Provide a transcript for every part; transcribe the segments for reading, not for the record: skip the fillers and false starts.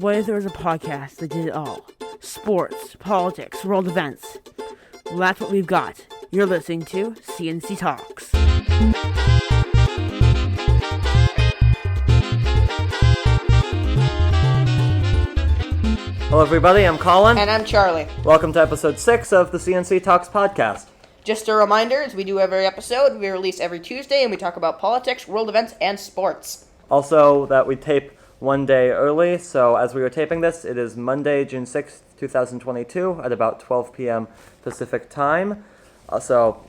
What if there was a podcast that did it all? Sports, politics, world events. Well, that's what we've got. You're listening to C&C Talks. Hello everybody, I'm Colin. And I'm Charlie. Welcome to episode 6 of the C&C Talks podcast. Just a reminder, as we do every episode, we release every Tuesday and we talk about politics, world events, and sports. Also, that we tape one day early, so as we were taping this, it is Monday, June 6th, 2022, at about 12 p.m. Pacific time. So,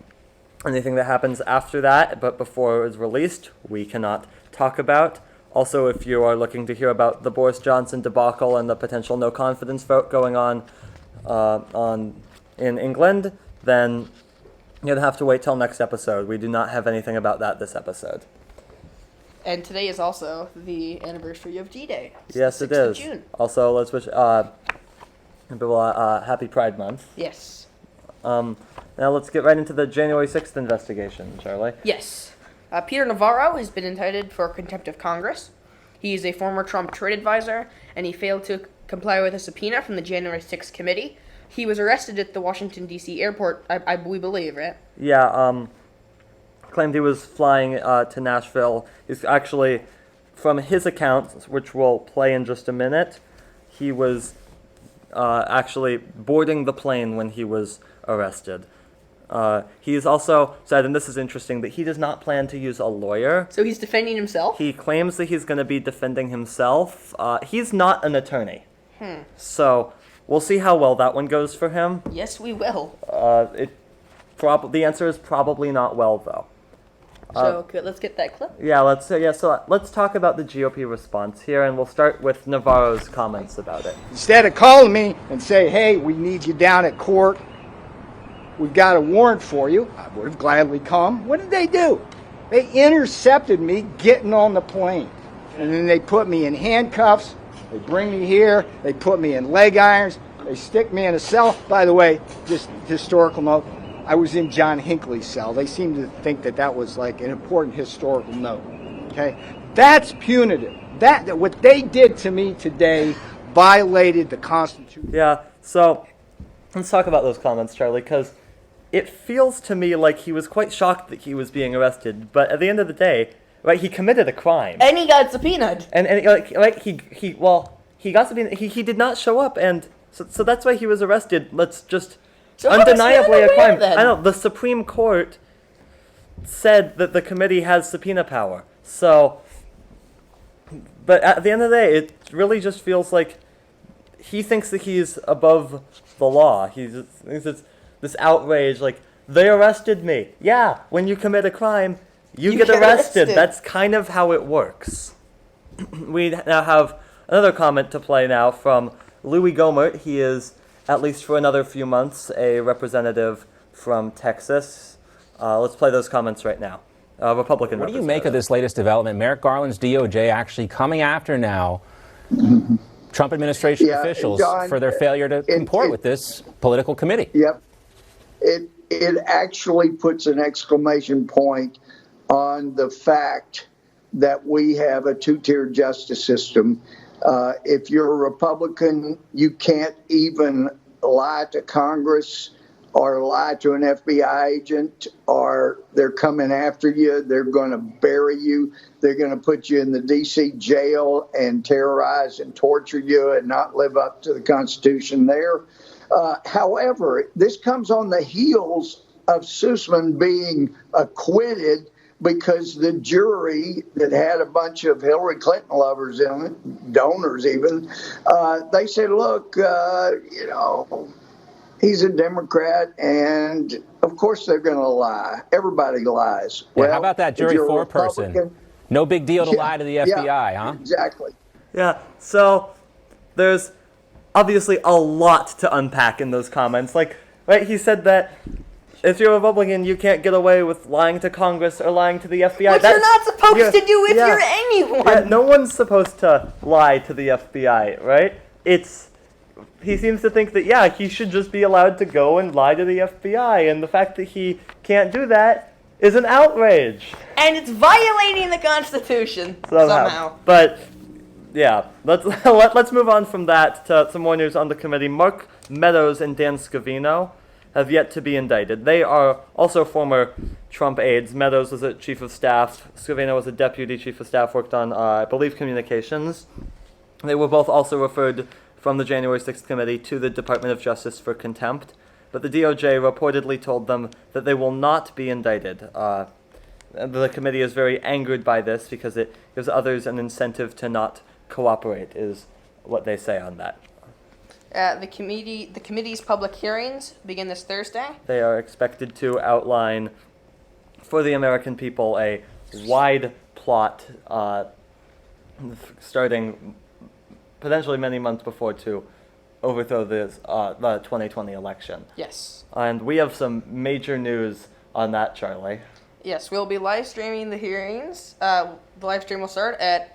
anything that happens after that, but before it is released, we cannot talk about. Also, if you are looking to hear about the Boris Johnson debacle and the potential no-confidence vote going on in England, then you'll have to wait till next episode. We do not have anything about that this episode. And today is also the anniversary of D-Day. Yes, it is. June. Also, let's wish happy Pride Month. Yes. Now let's get right into the January 6th investigation, Charlie. Yes. Peter Navarro has been indicted for contempt of Congress. He is a former Trump trade advisor, and he failed to comply with a subpoena from the January 6th committee. He was arrested at the Washington, D.C. airport, we believe, right? Yeah, claimed he was flying to Nashville. He's actually, from his account, which we'll play in just a minute, he was actually boarding the plane when he was arrested. He's also said, and this is interesting, that he does not plan to use a lawyer. So he's defending himself? He claims that he's going to be defending himself. He's not an attorney. So we'll see how well that one goes for him. Yes, we will. The answer is probably not well, though. So let's get that clip. Yeah, so let's talk about the GOP response here, and we'll start with Navarro's comments about it. Instead of calling me and say, hey, we need you down at court, we've got a warrant for you, I would have gladly come. What did they do? They intercepted me getting on the plane. And then they put me in handcuffs, they bring me here, they put me in leg irons, they stick me in a cell. By the way, just historical note, I was in John Hinckley's cell. They seem to think that was like an important historical note. Okay? That's punitive. That what they did to me today violated the Constitution. Yeah, so let's talk about those comments, Charlie, because it feels to me like he was quite shocked that he was being arrested, but at the end of the day, right, he committed a crime. And he got subpoenaed. And he got subpoenaed. He did not show up, and so that's why he was arrested. Let's just undeniably a crime. Then? I know the Supreme Court said that the committee has subpoena power. So, but at the end of the day, it really just feels like he thinks that he's above the law. He's this outrage, like, they arrested me. Yeah, when you commit a crime, you get arrested. That's kind of how it works. We now have another comment to play now from Louis Gohmert. He is, at least for another few months, a representative from Texas. Let's play those comments right now. Republican What do you make of this latest development? Merrick Garland's DOJ actually coming after now Trump administration officials John, for their failure to comport with this political committee. Yep. It actually puts an exclamation point on the fact that we have a two-tier justice system. If you're a Republican, you can't even lie to Congress or lie to an FBI agent, or they're coming after you. They're going to bury you. They're going to put you in the D.C. jail and terrorize and torture you and not live up to the Constitution there. However, this comes on the heels of Sussman being acquitted because the jury that had a bunch of Hillary Clinton lovers in it, donors even, they said, look, he's a Democrat, and of course they're going to lie. Everybody lies. Yeah, how about that jury foreperson? No big deal to lie to the FBI, huh? Exactly. Yeah, so there's obviously a lot to unpack in those comments. Like, right, he said that if you're a Republican, you can't get away with lying to Congress or lying to the FBI. Which you're not supposed to do if you're anyone. Yeah, no one's supposed to lie to the FBI, right? He seems to think that, he should just be allowed to go and lie to the FBI, and the fact that he can't do that is an outrage. And it's violating the Constitution somehow. But Yeah, let's move on from that to some more news on the committee. Mark Meadows and Dan Scavino have yet to be indicted. They are also former Trump aides. Meadows was a chief of staff. Scavino was a deputy chief of staff, worked on, I believe, communications. They were both also referred from the January 6th committee to the Department of Justice for contempt. But the DOJ reportedly told them that they will not be indicted. The committee is very angered by this because it gives others an incentive to not cooperate, is what they say on that. The committee's public hearings begin this Thursday. They are expected to outline for the American people a wide plot starting potentially many months before to overthrow the 2020 election. Yes. And we have some major news on that, Charlie. Yes, we'll be live streaming the hearings. The live stream will start at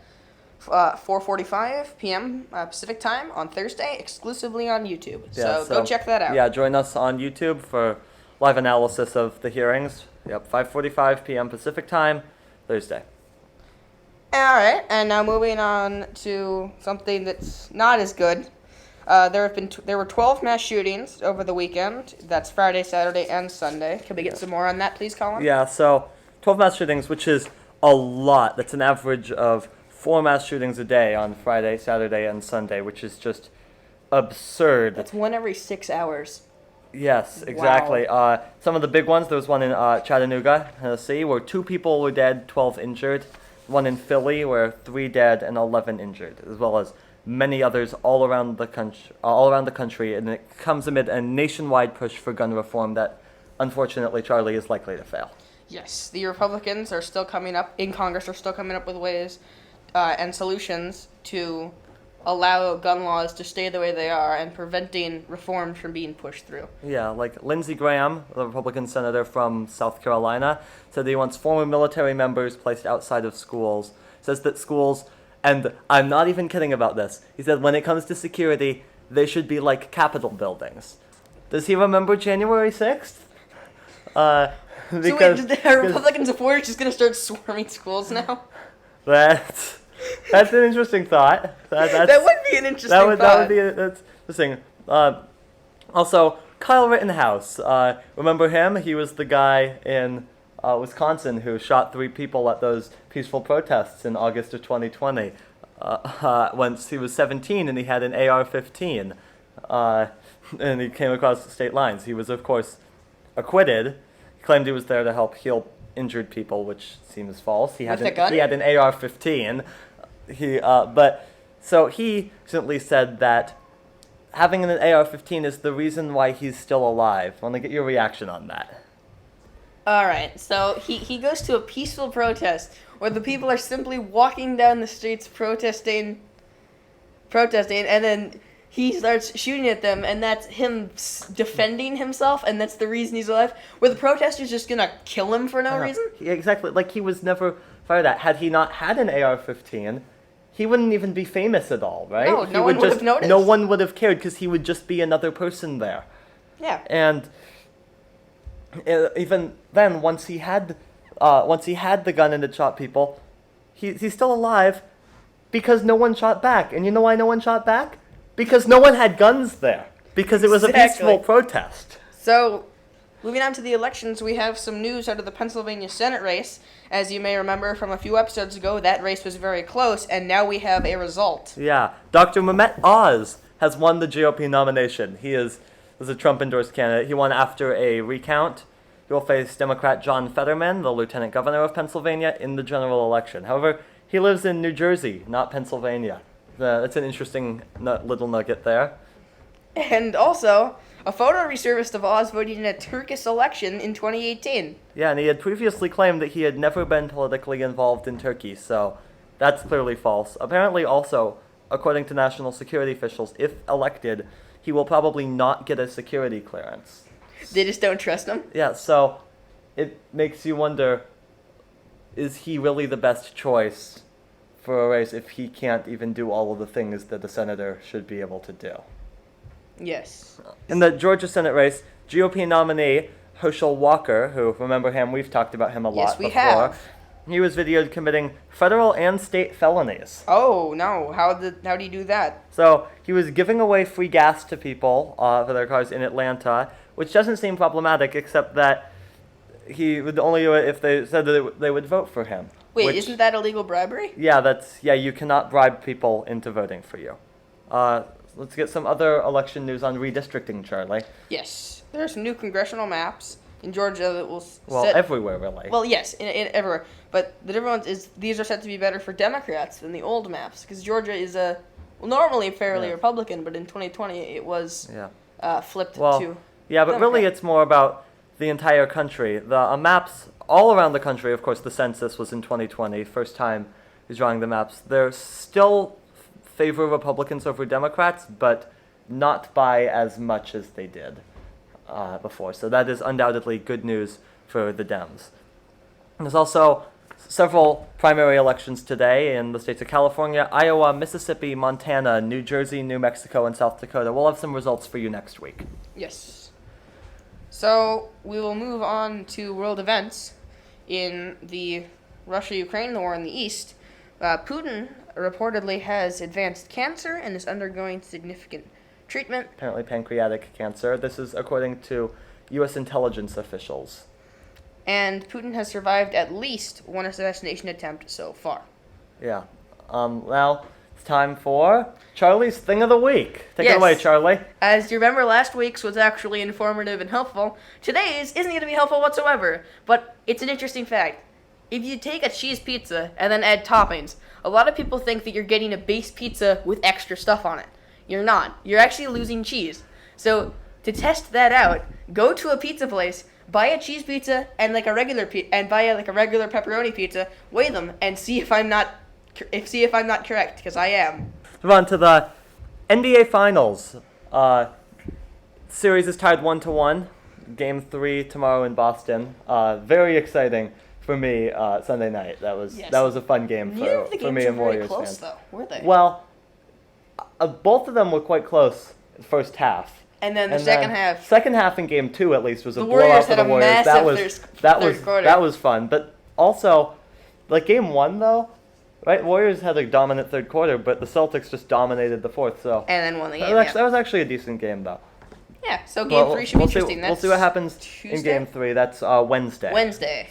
4:45 p.m. Pacific time on Thursday, exclusively on YouTube. Yeah, so go check that out. Yeah, join us on YouTube for live analysis of the hearings. Yep, 5:45 p.m. Pacific time, Thursday. All right, and now moving on to something that's not as good. There were 12 mass shootings over the weekend. That's Friday, Saturday, and Sunday. Can we get some more on that, please, Colin? Yeah, so 12 mass shootings, which is a lot. That's an average of 4 mass shootings a day on Friday, Saturday, and Sunday, which is just absurd. That's one every 6 hours. Yes, exactly. Wow. Some of the big ones, there was one in Chattanooga, Tennessee, where 2 people were dead, 12 injured. One in Philly, where 3 dead and 11 injured, as well as many others all around the country, and it comes amid a nationwide push for gun reform that, unfortunately, Charlie, is likely to fail. Yes, the Republicans are still coming up in Congress, are still coming up with ways and solutions to allow gun laws to stay the way they are and preventing reforms from being pushed through. Yeah, like Lindsey Graham, the Republican senator from South Carolina, said that he wants former military members placed outside of schools. Says that schools, and I'm not even kidding about this, he said when it comes to security, they should be like Capitol buildings. Does he remember January 6th? So wait, are Republican supporters just going to start swarming schools now? That's an interesting thought. That would be an interesting thought. That would be that's interesting. Also, Kyle Rittenhouse. Remember him? He was the guy in Wisconsin who shot 3 people at those peaceful protests in August of 2020. Once he was 17 and he had an AR-15, and he came across the state lines. He was, of course, acquitted. He claimed he was there to help heal injured people, which seems false. He had an AR-15. So he recently said that having an AR-15 is the reason why he's still alive. I want to get your reaction on that. All right, so he goes to a peaceful protest where the people are simply walking down the streets protesting, and then he starts shooting at them, and that's him defending himself, and that's the reason he's alive. Were the protesters just gonna kill him for no reason? Yeah, exactly. Like, he was never fired at. Had he not had an AR-15, he wouldn't even be famous at all, right? No, no one would have noticed. No one would have cared because he would just be another person there. Yeah. And even then, once he had the gun and it shot people, he's still alive because no one shot back. And you know why no one shot back? Because no one had guns there. Because it was a peaceful protest. So, moving on to the elections, we have some news out of the Pennsylvania Senate race. As you may remember from a few episodes ago, that race was very close, and now we have a result. Yeah. Dr. Mehmet Oz has won the GOP nomination. He is a Trump-endorsed candidate. He won after a recount. He will face Democrat John Fetterman, the lieutenant governor of Pennsylvania, in the general election. However, he lives in New Jersey, not Pennsylvania. That's an interesting little nugget there. And also, a photo resurfaced of Oz voting in a Turkish election in 2018. Yeah, and he had previously claimed that he had never been politically involved in Turkey, so that's clearly false. Apparently also, according to national security officials, if elected, he will probably not get a security clearance. They just don't trust him? Yeah, so it makes you wonder, is he really the best choice for a race if he can't even do all of the things that a senator should be able to do? Yes. In the Georgia Senate race, GOP nominee Herschel Walker, who, remember him, we've talked about him a lot before. Yes, we have. He was videoed committing federal and state felonies. Oh no! How do you do that? So he was giving away free gas to people for their cars in Atlanta, which doesn't seem problematic, except that he would only do it if they said that they would vote for him. Wait, isn't that illegal bribery? Yeah, you cannot bribe people into voting for you. Let's get some other election news on redistricting, Charlie. Yes, there are some new congressional maps in Georgia that will everywhere, really. Well, yes, in everywhere. But the difference is these are set to be better for Democrats than the old maps, because Georgia is normally fairly Republican, but in 2020 it was flipped to. Yeah, but Democrat. really it's more about the entire country. The maps all around the country, of course, the census was in 2020, first time he's drawing the maps. They're still favor Republicans over Democrats, but not by as much as they did before. So that is undoubtedly good news for the Dems. There's also several primary elections today in the states of California, Iowa, Mississippi, Montana, New Jersey, New Mexico, and South Dakota. We'll have some results for you next week. Yes. So we will move on to world events. In the Russia-Ukraine war in the east, Putin reportedly has advanced cancer and is undergoing significant treatment. Apparently pancreatic cancer. This is according to U.S. intelligence officials. And Putin has survived at least one assassination attempt so far. Yeah. Now it's time for Charlie's Thing of the Week. Take it away, Charlie. As you remember, last week's was actually informative and helpful. Today's isn't going to be helpful whatsoever, but it's an interesting fact. If you take a cheese pizza and then add toppings, a lot of people think that you're getting a base pizza with extra stuff on it. You're not. You're actually losing cheese. So to test that out, go to a pizza place, buy a cheese pizza and buy a regular pepperoni pizza, weigh them, and see if I'm not correct, because I am. Move on to the NBA Finals. Series is tied 1-1. Game 3 tomorrow in Boston. Very exciting for me Sunday night. That was a fun game for me and Warriors close, fans. though, were they? Well, both of them were quite close the first half. And then the second half. Second half in Game 2 at least was a Warriors blowout for the Warriors. That was fun. But also, like Game 1 though, right? Warriors had a dominant third quarter, but the Celtics just dominated the fourth. So and then won the game. That was actually a decent game though. Yeah. So Game 3 should be interesting. We'll see what happens Tuesday? in Game 3. That's Wednesday. Wednesday.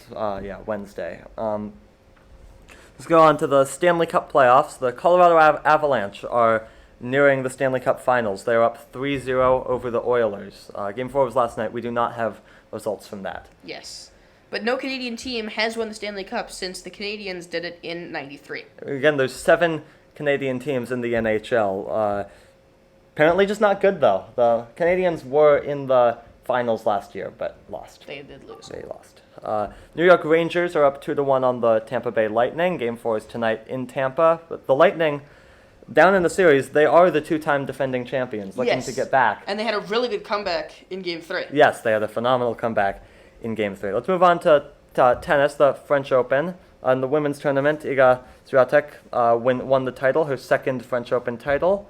Wednesday. Let's go on to the Stanley Cup playoffs. The Colorado Avalanche are nearing the Stanley Cup Finals. They're up 3-0 over the Oilers. Game 4 was last night. We do not have results from that. Yes. But no Canadian team has won the Stanley Cup since the Canadiens did it in '93. Again, there's 7 Canadian teams in the NHL. Apparently just not good, though. The Canadiens were in the finals last year, but lost. They did lose. They lost. New York Rangers are up 2-1 on the Tampa Bay Lightning. Game 4 is tonight in Tampa. But the Lightning, down in the series, they are the 2-time defending champions, looking to get back. And they had a really good comeback in Game 3. Yes, they had a phenomenal comeback in Game 3. Let's move on to tennis, the French Open. In the women's tournament, Iga Swiatek won the title, her second French Open title.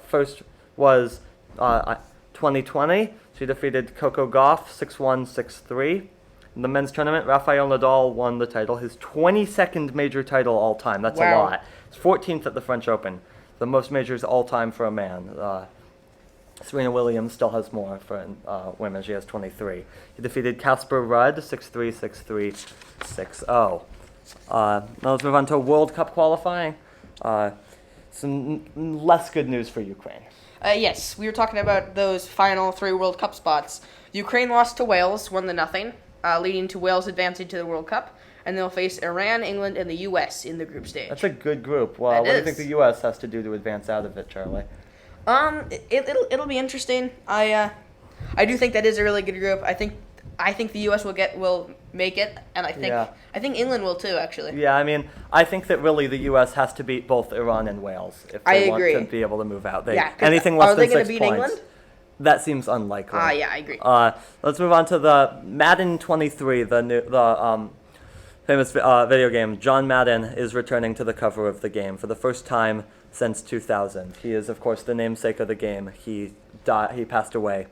First was 2020. She defeated Coco Gauff 6-1, 6-3. In the men's tournament, Rafael Nadal won the title, his 22nd major title all time. That's a lot. He's 14th at the French Open, the most majors all time for a man. Serena Williams still has more for women. She has 23. He defeated Casper Ruud 6-3, 6-3, 6-0. Now let's move on to World Cup qualifying. Some less good news for Ukraine. Yes, we were talking about those final 3 World Cup spots. Ukraine lost to Wales 1-0, leading to Wales advancing to the World Cup, and they'll face Iran, England, and the U.S. in the group stage. That's a good group. Well, what do you think the U.S. has to do to advance out of it, Charlie? It'll be interesting. I do think that is a really good group. I think the U.S. will make it, and I think England will too, actually. Yeah, I mean, I think that really the U.S. has to beat both Iran and Wales if they want to be able to move out. Anything less than 6 points. Are they going to beat England? That seems unlikely. Yeah, I agree. Let's move on to the Madden 23, the famous video game. John Madden is returning to the cover of the game for the first time since 2000. He is, of course, the namesake of the game. He passed away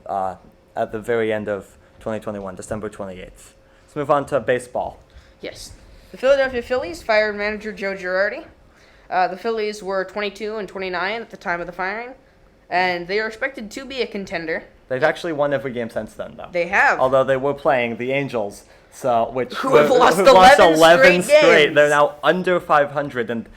at the very end of 2021, December 28th. Let's move on to baseball. Yes. The Philadelphia Phillies fired manager Joe Girardi. The Phillies were 22 and 29 at the time of the firing, and they are expected to be a contender. They've actually won every game since then, though. They have. Although they were playing the Angels, who have lost 11 straight games. They're now under 500, and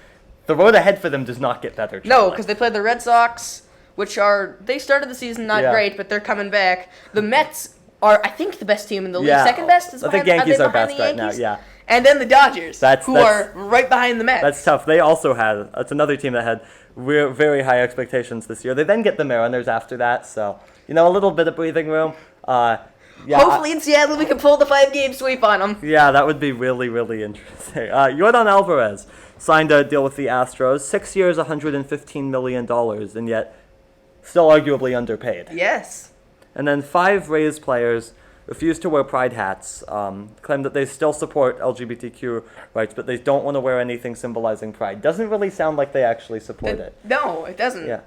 the road ahead for them does not get better. No, because they played the Red Sox, they started the season not great, but they're coming back. The Mets are, I think, the best team in the league. Second best is I think Yankees are best right Yankees? now, yeah. And then the Dodgers, who are right behind the Mets. That's tough. That's another team that had very high expectations this year. They then get the Mariners after that, so, a little bit of breathing room. Hopefully in Seattle we can pull the 5-game sweep on them. Yeah, that would be really, really interesting. Yordan Alvarez signed a deal with the Astros, 6 years, $115 million, and yet still arguably underpaid. Yes. And then 5 Rays players refused to wear pride hats, claim that they still support LGBTQ rights, but they don't want to wear anything symbolizing pride. Doesn't really sound like they actually support it. No, it doesn't. Yeah.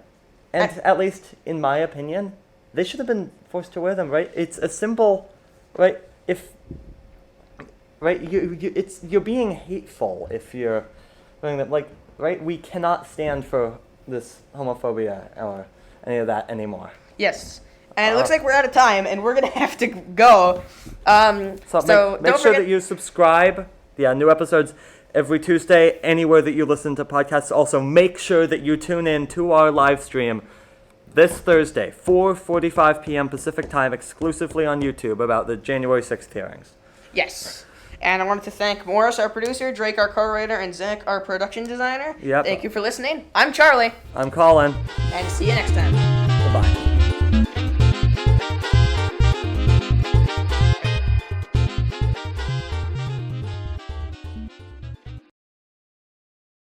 And at least, in my opinion, they should have been forced to wear them, right? It's a symbol, right? You're being hateful if you're wearing them. Like, right? We cannot stand for this homophobia or any of that anymore. Yes. And it looks like we're out of time, and we're going to have to go. So make sure that you subscribe. Yeah, new episodes every Tuesday, anywhere that you listen to podcasts. Also, make sure that you tune in to our live stream this Thursday, 4:45 p.m. Pacific time, exclusively on YouTube, about the January 6th hearings. Yes. And I wanted to thank Morris, our producer, Drake, our co-writer, and Zack, our production designer. Yep. Thank you for listening. I'm Charlie. I'm Colin. And see you next time.